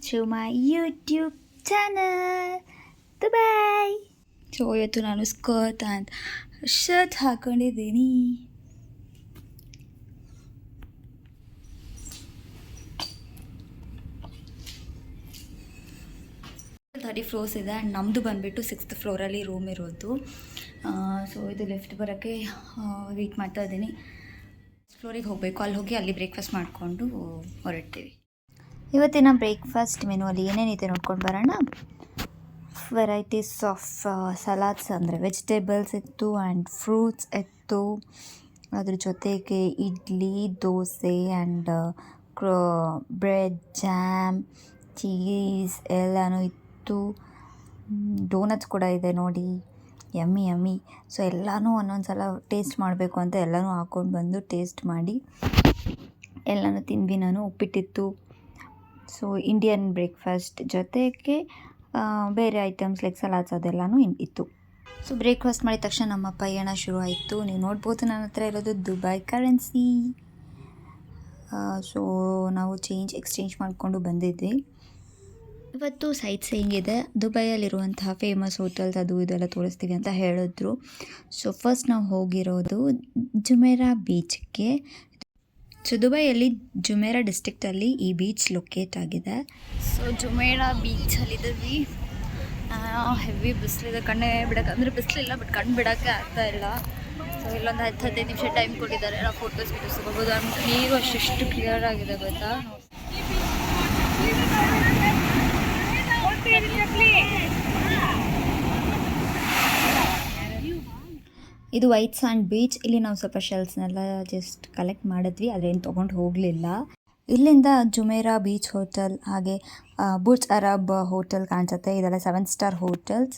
to my YouTube channel. Dubai. So ಇವತ್ತು ನಾನು skirt and shirt ಹಾಕೊಂಡಿದ್ದೀನಿ. ಥರ್ಟಿ ಫ್ಲೋರ್ಸ್ ಇದೆ ಆ್ಯಂಡ್ ನಮ್ಮದು ಬಂದುಬಿಟ್ಟು 6th ಫ್ಲೋರಲ್ಲಿ ರೂಮ್ ಇರೋದು. ಸೊ ಇದು ಲಿಫ್ಟ್ ಬರೋಕ್ಕೆ ವೆಯ್ಟ್ ಮಾಡ್ತಾ ಇದ್ದೀನಿ. ಫ್ಲೋರಿಗೆ ಹೋಗಬೇಕು, ಅಲ್ಲಿ ಹೋಗಿ ಅಲ್ಲಿ ಬ್ರೇಕ್ಫಾಸ್ಟ್ ಮಾಡಿಕೊಂಡು ಹೊರಡ್ತೀವಿ. ಇವತ್ತಿನ ಬ್ರೇಕ್ಫಾಸ್ಟ್ ಮೆನುವಲ್ಲಿ ಏನೇನಿದೆ ನೋಡ್ಕೊಂಡು ಬರೋಣ. ವೆರೈಟೀಸ್ ಆಫ್ ಸಲಾಡ್ಸ್ ಅಂದರೆ ವೆಜಿಟೇಬಲ್ಸ್ ಇತ್ತು ಆ್ಯಂಡ್ ಫ್ರೂಟ್ಸ್ ಇತ್ತು. ಅದ್ರ ಜೊತೆಗೆ idli, dosa and bread, jam, cheese ಎಲ್ಲನೂ ಇತ್ತು. ಡೋನಟ್ಸ್ ಕೂಡ ಇದೆ ನೋಡಿ, ಯಮ್ಮಿ. ಸೊ ಎಲ್ಲನೂ ಒಂದೊಂದು ಸಲ ಟೇಸ್ಟ್ ಮಾಡಬೇಕು ಅಂತ ಎಲ್ಲನೂ ಹಾಕ್ಕೊಂಡು ಬಂದು ಟೇಸ್ಟ್ ಮಾಡಿ ಎಲ್ಲನೂ ತಿಂದ್ವಿ. ನಾನು ಉಪ್ಪಿಟ್ಟಿತ್ತು. ಸೊ ಇಂಡಿಯನ್ ಬ್ರೇಕ್ಫಾಸ್ಟ್ ಜೊತೆಗೆ ಬೇರೆ ಐಟಮ್ಸ್ ಲೈಕ್ ಸಲಾಡ್ಸ್ ಅದೆಲ್ಲನೂ ಇತ್ತು. ಸೊ ಬ್ರೇಕ್ಫಾಸ್ಟ್ ಮಾಡಿದ ತಕ್ಷಣ ನಮ್ಮ ಪಯಣ ಶುರು ಆಯಿತು. ನೀವು ನೋಡ್ಬೋದು ನನ್ನ ಹತ್ರ ಇರೋದು ದುಬೈ ಕರೆನ್ಸಿ. ಸೊ ನಾವು ಎಕ್ಸ್ಚೇಂಜ್ ಮಾಡಿಕೊಂಡು ಬಂದಿದ್ವಿ. ಇವತ್ತು ಸೈಟ್ ಸೀಯಿಂಗ್ ಇದೆ. ದುಬೈಯಲ್ಲಿರುವಂತಹ ಫೇಮಸ್ ಹೋಟೆಲ್ಸ್ ಅದು ಇದೆಲ್ಲ ತೋರಿಸ್ತೀವಿ ಅಂತ ಹೇಳಿದ್ರು. ಸೊ ಫಸ್ಟ್ ನಾವು ಹೋಗಿರೋದು ಜುಮೇರಾ ಬೀಚ್ಗೆ. ಸೊ ದುಬೈಯಲ್ಲಿ ಜುಮೇರಾ ಡಿಸ್ಟ್ರಿಕ್ಟಲ್ಲಿ ಈ ಬೀಚ್ ಲೊಕೇಟ್ ಆಗಿದೆ. ಸೊ ಜುಮೇರಾ ಬೀಚಲ್ಲಿದ್ದೀವಿ. ಹೆವಿ ಬಿಸಿಲಿದೆ, ಕಣ್ಣೇ ಬಿಡೋಕೆ ಅಂದರೆ ಬಿಸಿಲಿಲ್ಲ ಬಟ್ ಕಣ್ಣು ಬಿಡೋಕ್ಕೆ ಆಗ್ತಾ ಇಲ್ಲ. ಸೊ ಇಲ್ಲೊಂದು 10-15 ನಿಮಿಷ ಟೈಮ್ ಕೊಟ್ಟಿದ್ದಾರೆ. ನಾವು ಫೋಟೋಸ್ ತೊಗೋಬೋದು. ನೀರು ಅಷ್ಟು ಕ್ಲಿಯರ್ ಆಗಿದೆ ಗೊತ್ತಾ. ಇದು ವೈಟ್ ಸ್ಯಾಂಡ್ ಬೀಚ್. ಇಲ್ಲಿ ನಾವು ಸ್ವಲ್ಪ ಶೆಲ್ಸ್ನೆಲ್ಲ ಜಸ್ಟ್ ಕಲೆಕ್ಟ್ ಮಾಡಿದ್ವಿ, ಅದೇನು ತೊಗೊಂಡು ಹೋಗಲಿಲ್ಲ. ಇಲ್ಲಿಂದ ಜುಮೇರಾ ಬೀಚ್ ಹೋಟೆಲ್ ಹಾಗೆ ಬುರ್ಜ್ ಅರಬ್ ಹೋಟೆಲ್ ಕಾಣಿಸುತ್ತೆ. ಇದೆಲ್ಲ 7 star hotels.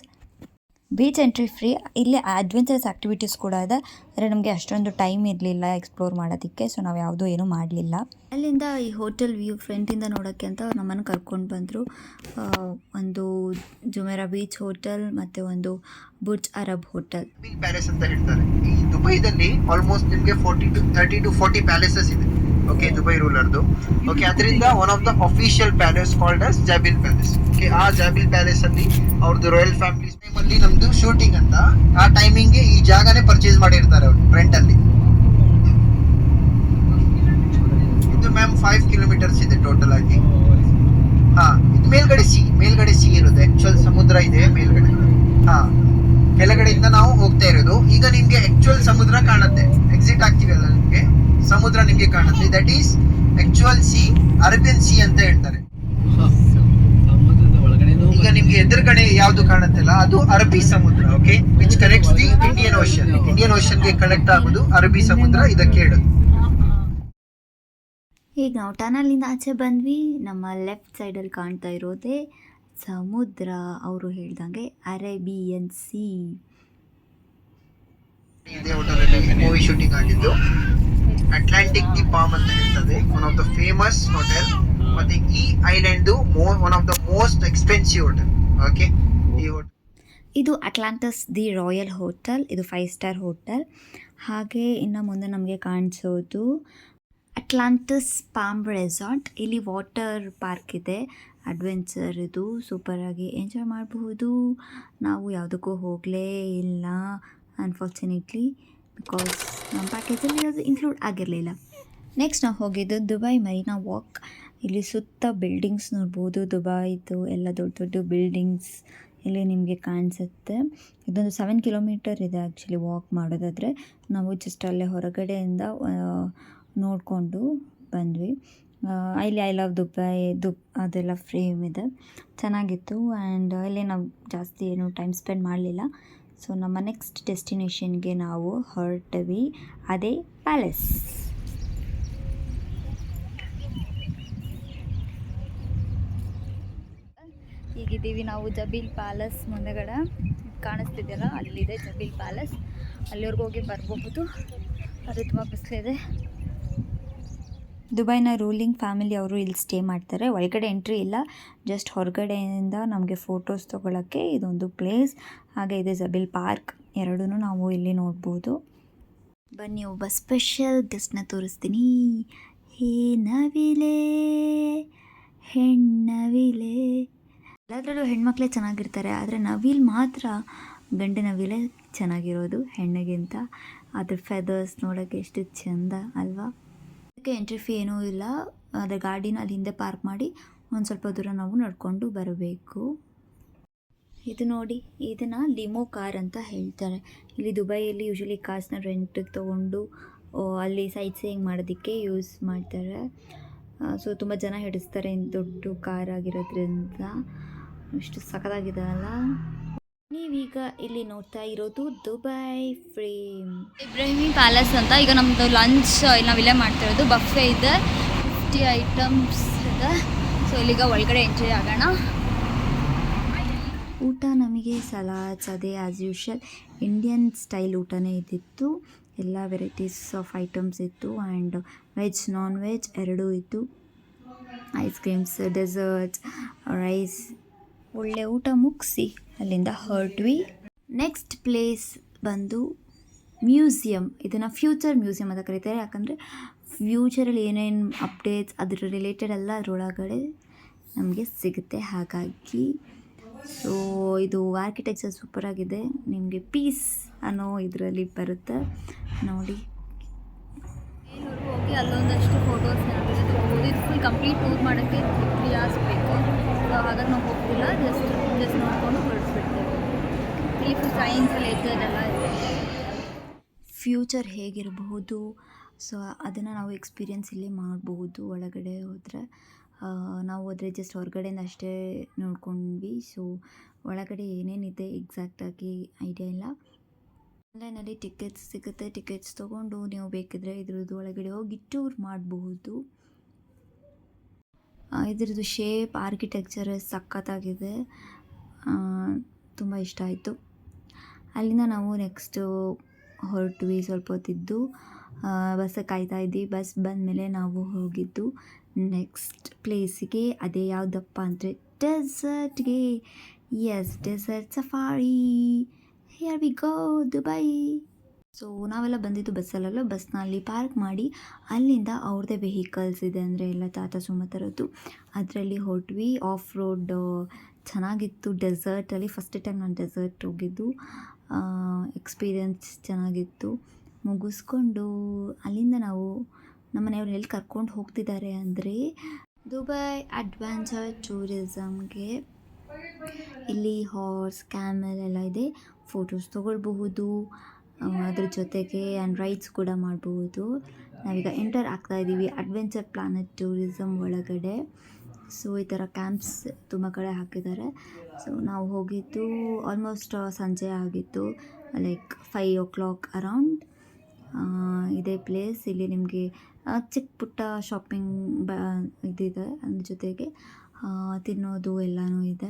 Beach entry free. ಇಲ್ಲಿ ಅಡ್ವೆಂಚರಸ್ ಆ್ಯಕ್ಟಿವಿಟೀಸ್ ಕೂಡ ಇದೆ. ಆದರೆ ನಮಗೆ ಅಷ್ಟೊಂದು ಟೈಮ್ ಇರಲಿಲ್ಲ ಎಕ್ಸ್ಪ್ಲೋರ್ ಮಾಡೋದಕ್ಕೆ, ಸೊ ನಾವು ಯಾವುದೂ ಏನೂ ಮಾಡಲಿಲ್ಲ. ಅಲ್ಲಿಂದ ಈ ಹೋಟೆಲ್ ವ್ಯೂ ಫ್ರಂಟಿಂದ ನೋಡೋಕ್ಕೆ ಅಂತ ನಮ್ಮನ್ನು ಕರ್ಕೊಂಡು ಬಂದರು. ಒಂದು ಜುಮೇರಾ ಬೀಚ್ ಹೋಟೆಲ್ ಮತ್ತು ಒಂದು ಬುರ್ಜ್ ಅರಬ್ ಹೋಟೆಲ್. ಪ್ಯಾಲೇಸ್ ಅಂತ ಹೇಳ್ತಾರೆ. ಈ ದುಬೈದಲ್ಲಿ ಆಲ್ಮೋಸ್ಟ್ ನಿಮಗೆ 30 to 40 ಪ್ಯಾಲೇಸಸ್ ಇದೆ. ಓಕೆ, ದುಬೈ ರೂಲರ್ದು. ಓಕೆ, ಅದರಿಂದ one of the official palace called as Zabeel palace. Okay, ಆ ಜಾಬಿಲ್ ಪ್ಯಾಲೇಸ್ ಅಲ್ಲಿ ಅವ್ರದ್ದು ರಾಯಲ್ ಫ್ಯಾಮಿಲಿ ಟೈಮ್ ಅಲ್ಲಿ ನಮ್ದು ಶೂಟಿಂಗ್ ಅಂತ ಆ ಟೈಮಿಂಗ್ಗೆ ಈ ಜಾಗನೇ ಪರ್ಚೇಸ್ ಮಾಡಿರ್ತಾರೆ ಅವರು ರೆಂಟ್ ಅಲ್ಲಿ. ಇದು ಮ್ಯಾಮ್ 5 ಕಿಲೋಮೀಟರ್ಸ್ ಇದೆ ಟೋಟಲ್ ಆಗಿ. ಇದು ಮೇಲ್ಗಡೆ ಸಿ ಇರುತ್ತೆ. ಆಕ್ಚುಯಲ್ ಸಮುದ್ರ ಇದೆ ಮೇಲ್ಗಡೆ. ಕೆಳಗಡೆಯಿಂದ ನಾವು ಹೋಗ್ತಾ ಇರೋದು. ಈಗ ನಿಮ್ಗೆ ಆಕ್ಚುಯಲ್ ಸಮುದ್ರ ಕಾಣುತ್ತೆ. ಎಕ್ಸಿಟ್ ಆಗ್ತೀವಲ್ಲ, ನಿಮ್ಗೆ ಸಮುದ್ರ ನಿಮ್ಗೆ ಕಾಣುತ್ತೆ. That is actual C, Arabian C ಅಂತ ಹೇಳ್ತಾರೆ. ಈಗ ನಿಮ್ಗೆ ಎದುರುಗಡೆ ಯಾವ್ದು ಕಾಣುತ್ತಲ್ಲ ಅದು ಅರಬ್ಬಿ ಸಮುದ್ರ. Okay, which connects the Indian ocean ಗೆ ಕನೆಕ್ಟ್ ಆಗೋದು ಅರಬ್ಬಿ ಸಮುದ್ರ. ಇದಕ್ಕೆ ಹೇಳೋದು. ಈಗ ನಾವು ಟನಲಿಂದ ಆಚೆ ಬಂದ್ವಿ. ನಮ್ಮ ಲೆಫ್ಟ್ ಸೈಡಲ್ಲಿ ಕಾಣ್ತಾ ಇರೋದೇ ಸಮುದ್ರ. ಅವರು ಹೇಳ್ದಂಗೆ ಅರೇಬಿಯನ್ ಸಿ. ಇದೇ ಹೋಟೆಲಲ್ಲಿ ಮೂವಿ ಶೂಟಿಂಗ್ ಆಗಿದ್ದು. ಅಟ್ಲಾಂಟಿಕ್ ದಿ ಪಾಮ್ ಅಂತ ಹೇಳ್ತದೆ, one of the famous hotel. ಮತ್ತೆ ಈ island one of the most expensive hotel. Okay, ಈ ಹೋಟೆಲ್ ಇದು ಅಟ್ಲಾಂಟಿಸ್ ದಿ ರಾಯಲ್ ಹೋಟೆಲ್. ಇದು 5 ಸ್ಟಾರ್ ಹೋಟೆಲ್. ಹಾಗೆ ಇನ್ನು ಮುಂದೆ ನಮಗೆ ಕಾಣಿಸೋದು ಅಟ್ಲಾಂಟಿಸ್ ಪಾಮ್ ರೆಸಾರ್ಟ್. ಇಲ್ಲಿ ವಾಟರ್ ಪಾರ್ಕ್ ಇದೆ, ಅಡ್ವೆಂಚರ್. ಇದು ಸೂಪರಾಗಿ ಎಂಜಾಯ್ ಮಾಡಬಹುದು. ನಾವು ಯಾವುದಕ್ಕೂ ಹೋಗಲೇ ಇಲ್ಲ ಅನ್ಫಾರ್ಚುನೇಟ್ಲಿ, ಬಿಕಾಸ್ ನಮ್ಮ ಪ್ಯಾಕೇಜಲ್ಲಿ ಅದು ಇನ್ಕ್ಲೂಡ್ ಆಗಿರಲಿಲ್ಲ. ನೆಕ್ಸ್ಟ್ ನಾವು ಹೋಗಿದ್ದು ದುಬೈ ಮರೀನಾ ವಾಕ್. ಇಲ್ಲಿ ಸುತ್ತ ಬಿಲ್ಡಿಂಗ್ಸ್ ನೋಡ್ಬೋದು. ದುಬೈದು ಎಲ್ಲ ದೊಡ್ಡ ದೊಡ್ಡ ಬಿಲ್ಡಿಂಗ್ಸ್ ಇಲ್ಲಿ ನಿಮಗೆ ಕಾಣಿಸುತ್ತೆ. ಇದೊಂದು 7 ಕಿಲೋಮೀಟರ್ ಇದೆ ಆ್ಯಕ್ಚುಲಿ ವಾಕ್ ಮಾಡೋದಾದರೆ. ನಾವು ಜಸ್ಟ್ ಅಲ್ಲೇ ಹೊರಗಡೆಯಿಂದ ನೋಡಿಕೊಂಡು ಬಂದ್ವಿ. ಇಲ್ಲಿ ಐ ಲವ್ ದುಬೈ ಅದೆಲ್ಲ ಫ್ರೇಮ್ ಇದೆ, ಚೆನ್ನಾಗಿತ್ತು. ಆ್ಯಂಡ್ ಇಲ್ಲಿ ನಾವು ಜಾಸ್ತಿ ಏನು ಟೈಮ್ ಸ್ಪೆಂಡ್ ಮಾಡಲಿಲ್ಲ. ಸೊ ನಮ್ಮ ನೆಕ್ಸ್ಟ್ ಡೆಸ್ಟಿನೇಷನ್ಗೆ ನಾವು ಹೊರಟ್ವಿ, ಅದೇ ಪ್ಯಾಲೇಸ್. ಈಗಿದ್ದೀವಿ ನಾವು ಜಬೀಲ್ ಪ್ಯಾಲೇಸ್ ಮುಂದೆಗಡೆ ಕಾಣಿಸ್ತಿದೆಯಲ್ಲ, ಅಲ್ಲಿದೆ ಜಬೀಲ್ ಪ್ಯಾಲೇಸ್. ಅಲ್ಲಿವರೆಗೂ ಹೋಗಿ ಬರಬಹುದು. ಅದು ತುಂಬ ಬಿಸಿಲಿದೆ. ದುಬೈನ ರೂಲಿಂಗ್ ಫ್ಯಾಮಿಲಿ ಅವರು ಇಲ್ಲಿ ಸ್ಟೇ ಮಾಡ್ತಾರೆ. ಒಳಗಡೆ ಎಂಟ್ರಿ ಇಲ್ಲ, ಜಸ್ಟ್ ಹೊರಗಡೆಯಿಂದ ನಮಗೆ ಫೋಟೋಸ್ ತೊಗೊಳಕ್ಕೆ ಇದೊಂದು ಪ್ಲೇಸ್. ಹಾಗೆ ಇದೆ ಜಬೀಲ್ ಪಾರ್ಕ್. ಎರಡೂ ನಾವು ಇಲ್ಲಿ ನೋಡ್ಬೋದು. ಬನ್ನಿ ಒಬ್ಬ ಸ್ಪೆಷಲ್ ಗೆಸ್ಟ್ನ ತೋರಿಸ್ತೀನಿ. ಹೇ ನವಿಲೆ ಹೆಣ್ಣವಿಲೆ. ಎಲ್ಲದರಲ್ಲೂ ಹೆಣ್ಮಕ್ಳೇ ಚೆನ್ನಾಗಿರ್ತಾರೆ, ಆದರೆ ನವಿಲು ಮಾತ್ರ ಗಂಡು ನವಿಲೇ ಚೆನ್ನಾಗಿರೋದು ಹೆಣ್ಣಿಗಿಂತ. ಅದ್ರ ಫೆದರ್ಸ್ ನೋಡೋಕ್ಕೆ ಎಷ್ಟು ಚೆಂದ ಅಲ್ವಾ. ಅದಕ್ಕೆ ಎಂಟ್ರಿ ಫೀ ಏನೂ ಇಲ್ಲ. ಅದರ ಗಾಡಿನ ಅಲ್ಲಿ ಹಿಂದೆ ಪಾರ್ಕ್ ಮಾಡಿ ಒಂದು ಸ್ವಲ್ಪ ದೂರ ನಾವು ನಡ್ಕೊಂಡು ಬರಬೇಕು. ಇದು ನೋಡಿ, ಇದನ್ನು ಲಿಮೋ ಕಾರ್ ಅಂತ ಹೇಳ್ತಾರೆ. ಇಲ್ಲಿ ದುಬೈಯಲ್ಲಿ ಯೂಶ್ವಲಿ ಕಾರ್ಸ್ನ ರೆಂಟಿಗೆ ತೊಗೊಂಡು ಅಲ್ಲಿ ಸೈಟ್ ಸೀಯಿಂಗ್ ಮಾಡೋದಕ್ಕೆ ಯೂಸ್ ಮಾಡ್ತಾರೆ. ಸೊ ತುಂಬ ಜನ ಹಿಡಿಸ್ತಾರೆ ದೊಡ್ಡ ಕಾರ್ ಆಗಿರೋದ್ರಿಂದ. ಎಷ್ಟು ಸಖತ್ತಾಗಿದೆ ಅಲ್ಲ. ನೀವೀಗ ಇಲ್ಲಿ ನೋಡ್ತಾ ಇರೋದು ದುಬೈ ಫ್ರೇಮ್ ಇಬ್ರಾಹಿಮಿ ಪ್ಯಾಲೇಸ್ ಅಂತ. ಈಗ ನಮ್ಮದು ಲಂಚ್ ನಾವಿಲ್ಲೇ ಮಾಡ್ತಿರೋದು. ಬಫೆ ಇದೆ, 50 ಐಟಮ್ಸ್ ಇದೆ. ಸೊ ಇಲ್ಲಿಗ ಒಳಗಡೆ ಎಂಟ್ರಿ ಆಗೋಣ. ಊಟ ನಮಗೆ ಸಲಾಡ್ಸ್ ಅದೇ ಆ್ಯಸ್ ಯೂಶ್ವಲ್ ಇಂಡಿಯನ್ ಸ್ಟೈಲ್ ಊಟನೇ ಇದ್ದಿತ್ತು. ಎಲ್ಲ ವೆರೈಟೀಸ್ ಆಫ್ ಐಟಮ್ಸ್ ಇತ್ತು ಆ್ಯಂಡ್ ವೆಜ್ ನಾನ್ ವೆಜ್ ಎರಡೂ ಇತ್ತು. Ice creams, desserts, rice. ಒಳ್ಳೆ ಊಟ ಮುಗಿಸಿ ಅಲ್ಲಿಂದ ಹೊರಟ್ವಿ. ನೆಕ್ಸ್ಟ್ ಪ್ಲೇಸ್ ಬಂದು ಮ್ಯೂಸಿಯಂ. ಇದನ್ನು ಫ್ಯೂಚರ್ ಮ್ಯೂಸಿಯಂ ಅಂತ ಕರೀತಾರೆ, ಯಾಕಂದರೆ ಫ್ಯೂಚರಲ್ಲಿ ಏನೇನು ಅಪ್ಡೇಟ್ಸ್ ಅದ್ರ ರಿಲೇಟೆಡ್ ಎಲ್ಲ ಅದರೊಳಗಡೆ ನಮಗೆ ಸಿಗುತ್ತೆ. ಹಾಗಾಗಿ ಸೊ ಇದು ಆರ್ಕಿಟೆಕ್ಚರ್ ಸೂಪರಾಗಿದೆ. ನಿಮಗೆ ಪೀಸ್ ಅನ್ನೋ ಇದರಲ್ಲಿ ಬರುತ್ತೆ ನೋಡಿ. ಹೋಗಿ ಅಲ್ಲೊಂದಷ್ಟು ಫೋಟೋಸ್ನ ತೆಗೆದುಕೋಬೋದು. ಇದು ಫುಲ್ ಕಂಪ್ಲೀಟ್ ಟೂರ್ ಮಾಡೋಕ್ಕೆ 3 hours ಬೇಕು. ಹಾಗಾಗಿ ನಾವು ಹೋಗ್ತಿಲ್ಲ, ಜಸ್ಟ್ ನೋಡ್ಕೊಂಡು ಹೊರಡಿಸ್ಬಿಡ್ತೇವೆ. ಇಲ್ಲಿ ಫುಲ್ ಸೈನ್ಸ್ ರಿಲೇಟೆಡ್ ಎಲ್ಲ ಇದೆ. ಫ್ಯೂಚರ್ ಹೇಗಿರಬಹುದು, ಸೊ ಅದನ್ನು ನಾವು ಎಕ್ಸ್ಪೀರಿಯನ್ಸ್ ಇಲ್ಲಿ ಮಾಡಬಹುದು. ಒಳಗಡೆ ಹೋದರೆ ನಾವು ಹೋದರೆ ಜಸ್ಟ್ ಹೊರಗಡೆಯಿಂದ ಅಷ್ಟೇ ನೋಡ್ಕೊಂಡ್ವಿ. ಸೊ ಒಳಗಡೆ ಏನೇನಿದೆ ಎಕ್ಸಾಕ್ಟಾಗಿ ಐಡಿಯಾ ಇಲ್ಲ. ಆನ್ಲೈನಲ್ಲಿ ಟಿಕೆಟ್ಸ್ ಸಿಗುತ್ತೆ. ಟಿಕೆಟ್ಸ್ ತೊಗೊಂಡು ನೀವು ಬೇಕಿದ್ರೆ ಇದ್ರದ್ದು ಒಳಗಡೆ ಹೋಗಿ ಟೂರ್ ಮಾಡಬಹುದು. ಇದ್ರದ್ದು ಶೇಪ್, ಆರ್ಕಿಟೆಕ್ಚರ್ ಸಖತ್ತಾಗಿದೆ, ತುಂಬ ಇಷ್ಟ ಆಯಿತು. ಅಲ್ಲಿಂದ ನಾವು ನೆಕ್ಸ್ಟು ಹೊರಟ್ವಿ. ಸ್ವಲ್ಪ ಹೊತ್ತಿದ್ದು ಬಸ್ ಕಾಯ್ತಾ ಇದ್ವಿ. ಬಸ್ ಬಂದಮೇಲೆ ನಾವು ಹೋಗಿದ್ದು ನೆಕ್ಸ್ಟ್ ಪ್ಲೇಸಿಗೆ. ಅದೇ ಯಾವುದಪ್ಪ ಅಂದರೆ ಡೆಸರ್ಟ್ಗೆ. Yes, desert safari. Here we go Dubai. So ನಾವೆಲ್ಲ ಬಂದಿದ್ದು ಬಸ್ಸಲ್ಲೆಲ್ಲ. ಬಸ್ನ ಅಲ್ಲಿ ಪಾರ್ಕ್ ಮಾಡಿ ಅಲ್ಲಿಂದ ಅವ್ರದ್ದೇ ವೆಹಿಕಲ್ಸ್ ಇದೆ, ಅಂದರೆ ಎಲ್ಲ ಟಾಟಾ ಸುಮೋ ಥರದ್ದು, ಅದರಲ್ಲಿ ಹೊರಟ್ವಿ. ಆಫ್ ರೋಡ್ ಚೆನ್ನಾಗಿತ್ತು ಡೆಸರ್ಟಲ್ಲಿ. ಫಸ್ಟ್ ಟೈಮ್ ನಾನು ಡೆಸರ್ಟ್ ಹೋಗಿದ್ದು. ಎಕ್ಸ್ಪೀರಿಯನ್ಸ್ ಚೆನ್ನಾಗಿತ್ತು. ಮುಗಿಸ್ಕೊಂಡು ಅಲ್ಲಿಂದ ನಾವು ನಮ್ಮ ಮನೆಯವ್ರು ಎಲ್ಲಿ ಕರ್ಕೊಂಡು ಹೋಗ್ತಿದ್ದಾರೆ ಅಂದರೆ ದುಬೈ ಅಡ್ವೆಂಚರ್ ಟೂರಿಸಮ್ಗೆ. ಇಲ್ಲಿ ಹಾರ್ಸ್, ಕ್ಯಾಮೆಲ್ ಎಲ್ಲ ಇದೆ. ಫೋಟೋಸ್ ತೊಗೊಳ್ಬಹುದು. ಅದ್ರ ಜೊತೆಗೆ ಆ್ಯಂಡ್ ರೈಡ್ಸ್ ಕೂಡ ಮಾಡಬಹುದು. ನಾವೀಗ ಎಂಟರ್ ಆಗ್ತಾ ಇದ್ದೀವಿ ಅಡ್ವೆಂಚರ್ ಪ್ಲಾನೆಟ್ ಟೂರಿಸಮ್ ಒಳಗಡೆ. ಸೊ ಈ ಥರ ಕ್ಯಾಂಪ್ಸ್ ತುಂಬ ಕಡೆ ಹಾಕಿದ್ದಾರೆ. ಸೊ ನಾವು ಹೋಗಿದ್ದು ಆಲ್ಮೋಸ್ಟ್ ಸಂಜೆ ಆಗಿತ್ತು, ಲೈಕ್ 5 o'clock ಅರೌಂಡ್. ಇದೇ ಪ್ಲೇಸ್. ಇಲ್ಲಿ ನಿಮಗೆ ಚಿಕ್ಕ ಪುಟ್ಟ ಶಾಪಿಂಗ್ ಇದಿದೆ, ಅದ್ರ ಜೊತೆಗೆ ತಿನ್ನೋದು ಎಲ್ಲನೂ ಇದೆ.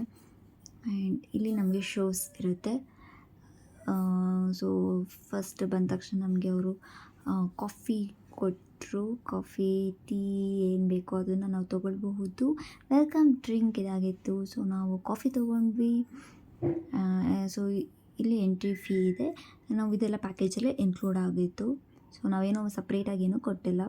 ಆ್ಯಂಡ್ ಇಲ್ಲಿ ನಮಗೆ ಶೋಸ್ ಇರುತ್ತೆ. ಸೊ ಫಸ್ಟ್ ಬಂದ ತಕ್ಷಣ ನಮಗೆ ಅವರು ಕಾಫಿ ಕೊಟ್ಟರು. ಕಾಫಿ, ಟೀ ಏನು ಬೇಕೋ ಅದನ್ನು ನಾವು ತೊಗೊಳ್ಬಹುದು. ವೆಲ್ಕಮ್ ಡ್ರಿಂಕ್ ಇದಾಗಿತ್ತು. ಸೊ ನಾವು ಕಾಫಿ ತೊಗೊಂಡ್ವಿ. ಸೊ ಇಲ್ಲಿ ಎಂಟ್ರಿ ಫೀ ಇದೆ. ನಾವು ಇದೆಲ್ಲ ಪ್ಯಾಕೇಜಲ್ಲೇ ಇನ್ಕ್ಲೂಡ್ ಆಗಿತ್ತು. ಸೊ ನಾವೇನೋ ಸಪ್ರೇಟಾಗಿ ಏನೂ ಕೊಟ್ಟಿಲ್ಲ.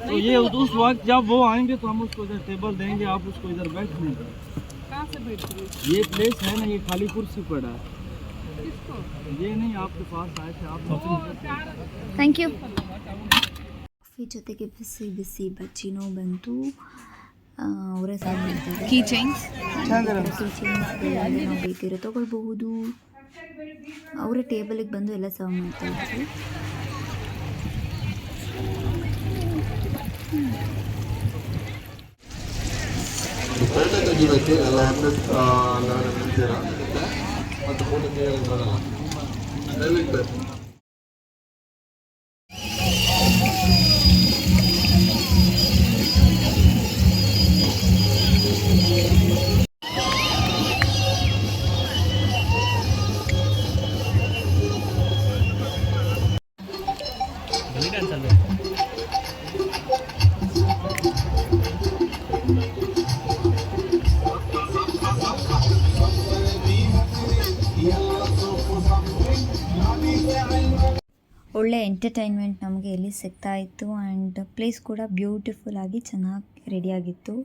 तो ये उस वक्त जब वो आएंगे तो हम उसको इधर टेबल देंगे, आप उसको इधर बैठने। कहाँ से बैठ रहे? ये प्लेस है ना, ये खाली कुर्सी पड़ा है। किसको? ये नहीं, आपके पास आए थे आप। Thank you. ಕಾಫಿ ಜೊತೆಗೆ ಬಿಸಿ ಬಿಸಿ ಬಜ್ಜಿನೂ ಬಂತು. ಅವರೇ ಸರ್ವ್ ಮಾಡ್ತಾರೆ. ಕೀ ಚೈನ್ಸ್ ನಾವು ಬೇಕಿರೋ ತೊಗೊಳ್ಬಹುದು. ಅವರೇ ಟೇಬಲಿಗೆ ಬಂದು ಎಲ್ಲ ಸರ್ವ್ ಮಾಡ್ತಾಯಿದ್ರು. ಮತ್ತು ಫೋಟೋ ಬರಲ್ಲ ದಯವಿಟ್ಟು. ಒಳ್ಳೆ ಎಂಟರ್ಟೈನ್ಮೆಂಟ್ ನಮಗೆ ಇಲ್ಲಿ ಸಿಗ್ತಾ ಇತ್ತು ಆ್ಯಂಡ್ ಪ್ಲೇಸ್ ಕೂಡ ಬ್ಯೂಟಿಫುಲ್ ಆಗಿ ಚೆನ್ನಾಗಿ ರೆಡಿಯಾಗಿತ್ತು.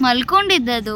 ಮಲ್ಕೊಂಡಿದ್ದದು.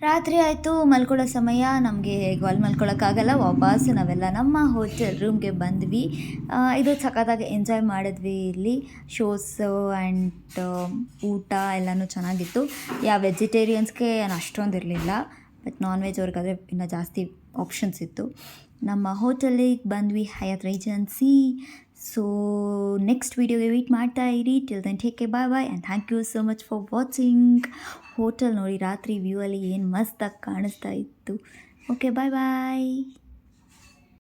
ರಾತ್ರಿ ಆಯಿತು, ಮಲ್ಕೊಳ್ಳೋ ಸಮಯ. ನಮಗೆ ಅಲ್ಲಿ ಮಲ್ಕೊಳ್ಳೋಕ್ಕಾಗಲ್ಲ, ವಾಪಸ್ ನಾವೆಲ್ಲ ನಮ್ಮ ಹೋಟೆಲ್ ರೂಮ್ಗೆ ಬಂದ್ವಿ. ಇದು ಸಖತ್ತಾಗಿ ಎಂಜಾಯ್ ಮಾಡಿದ್ವಿ. ಇಲ್ಲಿ ಶೋಸು ಆ್ಯಂಡ್ ಊಟ ಎಲ್ಲನೂ ಚೆನ್ನಾಗಿತ್ತು. ವೆಜಿಟೇರಿಯನ್ಸ್ಗೆ ಏನು ಅಷ್ಟೊಂದು ಇರಲಿಲ್ಲ, ಬಟ್ ನಾನ್ ವೆಜ್ ಅವ್ರಿಗಾದರೆ ಇನ್ನೂ ಜಾಸ್ತಿ ಆಪ್ಷನ್ಸ್ ಇತ್ತು. ನಮ್ಮ ಹೋಟೆಲಿಗೆ ಬಂದ್ವಿ, ಹಯಾತ್ ರೆಜೆನ್ಸಿ. ಸೊ ನೆಕ್ಸ್ಟ್ ವೀಡಿಯೋಗೆ ವೆಯ್ಟ್ ಮಾಡ್ತಾ ಇರಿ. Till then take care, bye bye and thank you so much for watching. Hotel ನೋಡಿ ರಾತ್ರಿ ವ್ಯೂ ಅಲ್ಲಿ ಏನು ಮಸ್ತಾಗಿ ಕಾಣಿಸ್ತಾ ಇತ್ತು. ಓಕೆ, ಬಾಯ್ ಬಾಯ್.